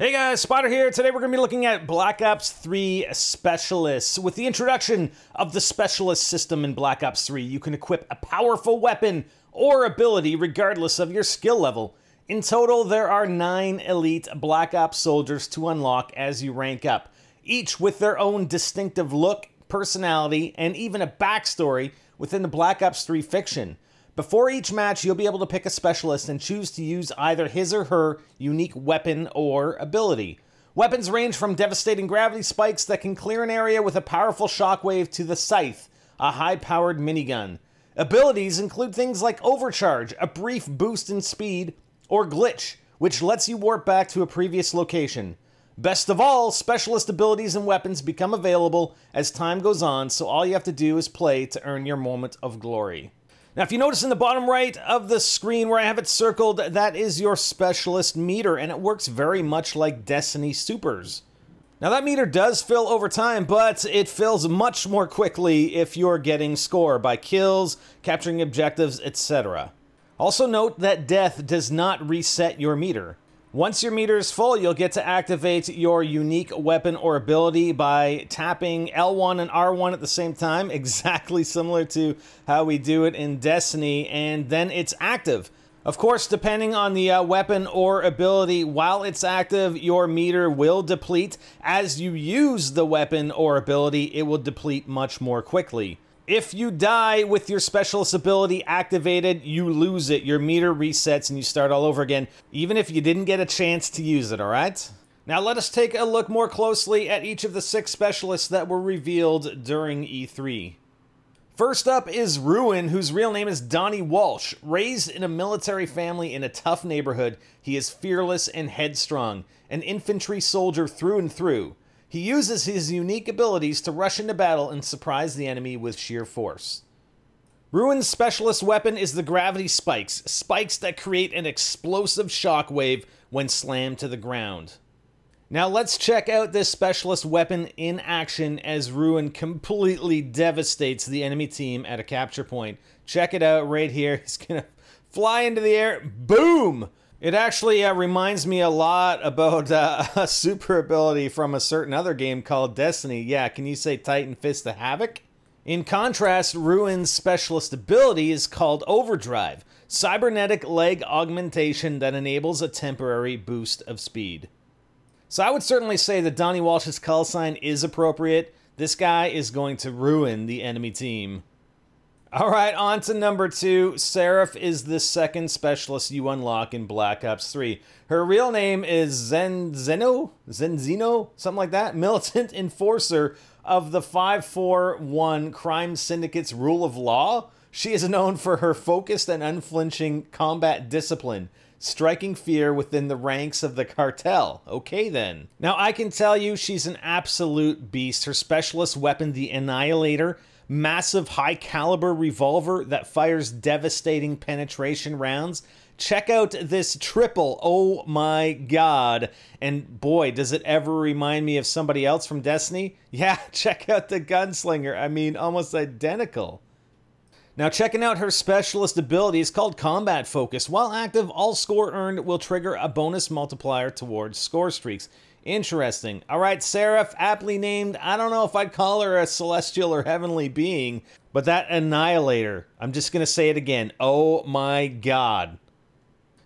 Hey guys, Spotter here. Today we're going to be looking at Black Ops 3 Specialists. With the introduction of the Specialist system in Black Ops 3, you can equip a powerful weapon or ability regardless of your skill level. In total, there are 9 elite Black Ops soldiers to unlock as you rank up, each with their own distinctive look, personality, and even a backstory within the Black Ops 3 fiction. Before each match, you'll be able to pick a specialist and choose to use either his or her unique weapon or ability. Weapons range from devastating gravity spikes that can clear an area with a powerful shockwave to the Scythe, a high-powered minigun. Abilities include things like Overcharge, a brief boost in speed, or Glitch, which lets you warp back to a previous location. Best of all, specialist abilities and weapons become available as time goes on, so all you have to do is play to earn your moment of glory. Now, if you notice in the bottom right of the screen where I have it circled, that is your specialist meter, and it works very much like Destiny Supers. Now, that meter does fill over time, but it fills much more quickly if you're getting score by kills, capturing objectives, etc. Also note that death does not reset your meter. Once your meter is full, you'll get to activate your unique weapon or ability by tapping L1 and R1 at the same time, exactly similar to how we do it in Destiny, and then it's active. Of course, depending on the weapon or ability, while it's active, your meter will deplete. As you use the weapon or ability, it will deplete much more quickly. If you die with your specialist ability activated, you lose it. Your meter resets and you start all over again, even if you didn't get a chance to use it, alright? Now let us take a look more closely at each of the 6 specialists that were revealed during E3. First up is Ruin, whose real name is Donnie Walsh. Raised in a military family in a tough neighborhood, he is fearless and headstrong, an infantry soldier through and through. He uses his unique abilities to rush into battle and surprise the enemy with sheer force. Ruin's specialist weapon is the gravity spikes, spikes that create an explosive shockwave when slammed to the ground. Now let's check out this specialist weapon in action as Ruin completely devastates the enemy team at a capture point. Check it out right here. He's gonna fly into the air. Boom! It actually reminds me a lot about a super ability from a certain other game called Destiny. Yeah, can you say Titan Fist of Havoc? In contrast, Ruin's specialist ability is called Overdrive, cybernetic leg augmentation that enables a temporary boost of speed. So I would certainly say that Donnie Walsh's call sign is appropriate. This guy is going to ruin the enemy team. Alright, on to number 2. Seraph is the second specialist you unlock in Black Ops 3. Her real name is Zenzino, something like that. Militant enforcer of the 541 Crime Syndicate's rule of law. She is known for her focused and unflinching combat discipline, striking fear within the ranks of the cartel. Okay then. Now I can tell you she's an absolute beast. Her specialist weapon, the Annihilator, massive high-caliber revolver that fires devastating penetration rounds. Check out this triple. Oh my god. And boy, does it ever remind me of somebody else from Destiny? Yeah, check out the Gunslinger. I mean, almost identical. Now, checking out her specialist ability is called Combat Focus. While active, all score earned will trigger a bonus multiplier towards score streaks. Interesting. Alright, Seraph, aptly named. I don't know if I'd call her a celestial or heavenly being, but that Annihilator, I'm just going to say it again. Oh my god.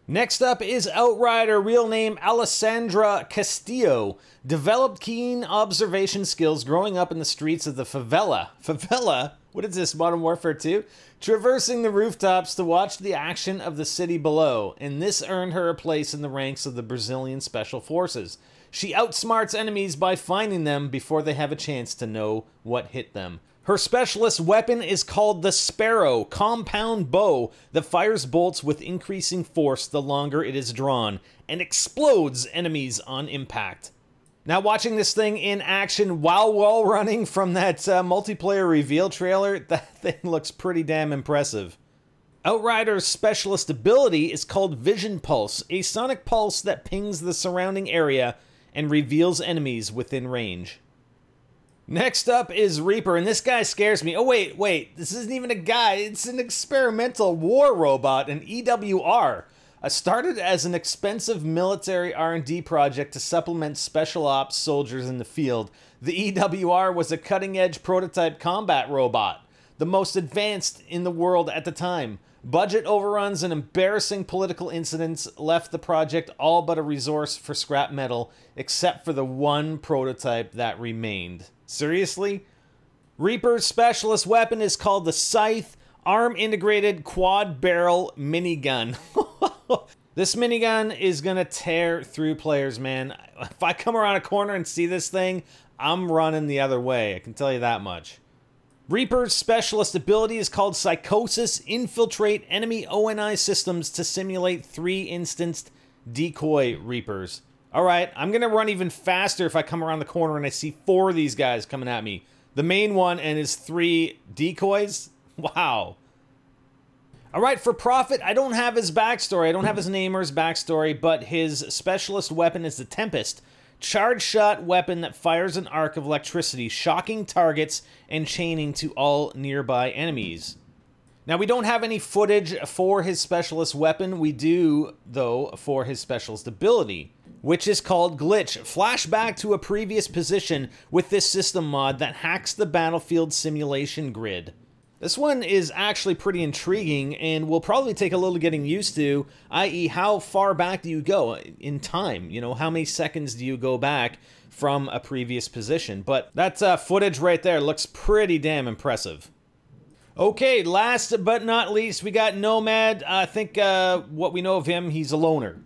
Next up is Outrider, real name Alessandra Castillo. Developed keen observation skills growing up in the streets of the favela. Favela? What is this, Modern Warfare 2? Traversing the rooftops to watch the action of the city below, and this earned her a place in the ranks of the Brazilian Special Forces. She outsmarts enemies by finding them before they have a chance to know what hit them. Her specialist weapon is called the Sparrow, compound bow that fires bolts with increasing force the longer it is drawn, and explodes enemies on impact. Now, watching this thing in action while wall running from that multiplayer reveal trailer, that thing looks pretty damn impressive. Outrider's specialist ability is called Vision Pulse, a sonic pulse that pings the surrounding area and reveals enemies within range. Next up is Reaper, and this guy scares me. Oh, wait, this isn't even a guy. It's an experimental war robot, an EWR. Started as an expensive military R&D project to supplement special ops soldiers in the field, the EWR was a cutting-edge prototype combat robot, the most advanced in the world at the time. Budget overruns and embarrassing political incidents left the project all but a resource for scrap metal, except for the one prototype that remained. Seriously? Reaper's specialist weapon is called the Scythe Arm-Integrated Quad-Barrel Minigun. This minigun is gonna tear through players, man. If I come around a corner and see this thing, I'm running the other way. I can tell you that much. Reaper's specialist ability is called Psychosis. Infiltrate enemy ONI systems to simulate 3-instanced decoy Reapers. Alright, I'm gonna run even faster if I come around the corner and I see 4 of these guys coming at me. The main one and his 3 decoys? Wow. Alright, for Prophet, I don't have his backstory. I don't have his name or his backstory, but his specialist weapon is the Tempest. Charge shot weapon that fires an arc of electricity, shocking targets and chaining to all nearby enemies. Now, we don't have any footage for his specialist weapon. We do, though, for his specialist ability, which is called Glitch. Flashback to a previous position with this system mod that hacks the battlefield simulation grid. This one is actually pretty intriguing and will probably take a little getting used to, i.e. how far back do you go in time? You know, how many seconds do you go back from a previous position? But that footage right there looks pretty damn impressive. Okay, last but not least, we got Nomad. I think what we know of him, he's a loner.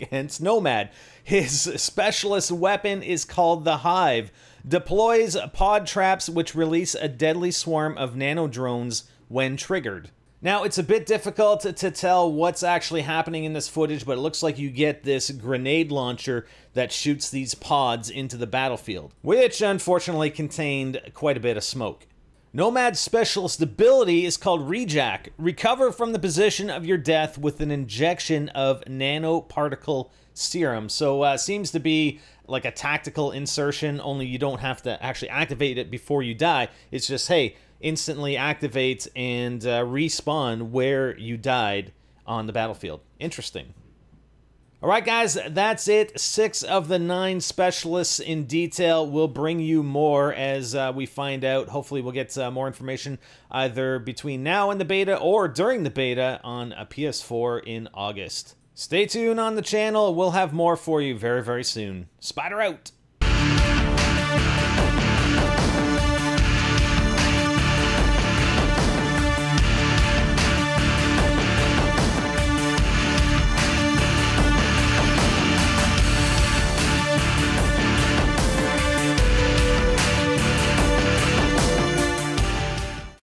Hence Nomad. His specialist weapon is called the Hive. Deploys pod traps which release a deadly swarm of nano drones when triggered. Now, it's a bit difficult to tell what's actually happening in this footage, but it looks like you get this grenade launcher that shoots these pods into the battlefield, which unfortunately contained quite a bit of smoke. Nomad's specialist ability is called Rejack. Recover from the position of your death with an injection of nanoparticle serum. So seems to be like a tactical insertion, only you don't have to actually activate it before you die. It's just, hey, instantly activate and respawn where you died on the battlefield. Interesting. Alright guys, that's it. 6 of the 9 specialists in detail. We'll bring you more as we find out. Hopefully we'll get more information either between now and the beta or during the beta on a PS4 in August. Stay tuned on the channel. We'll have more for you very, very soon. Spider out!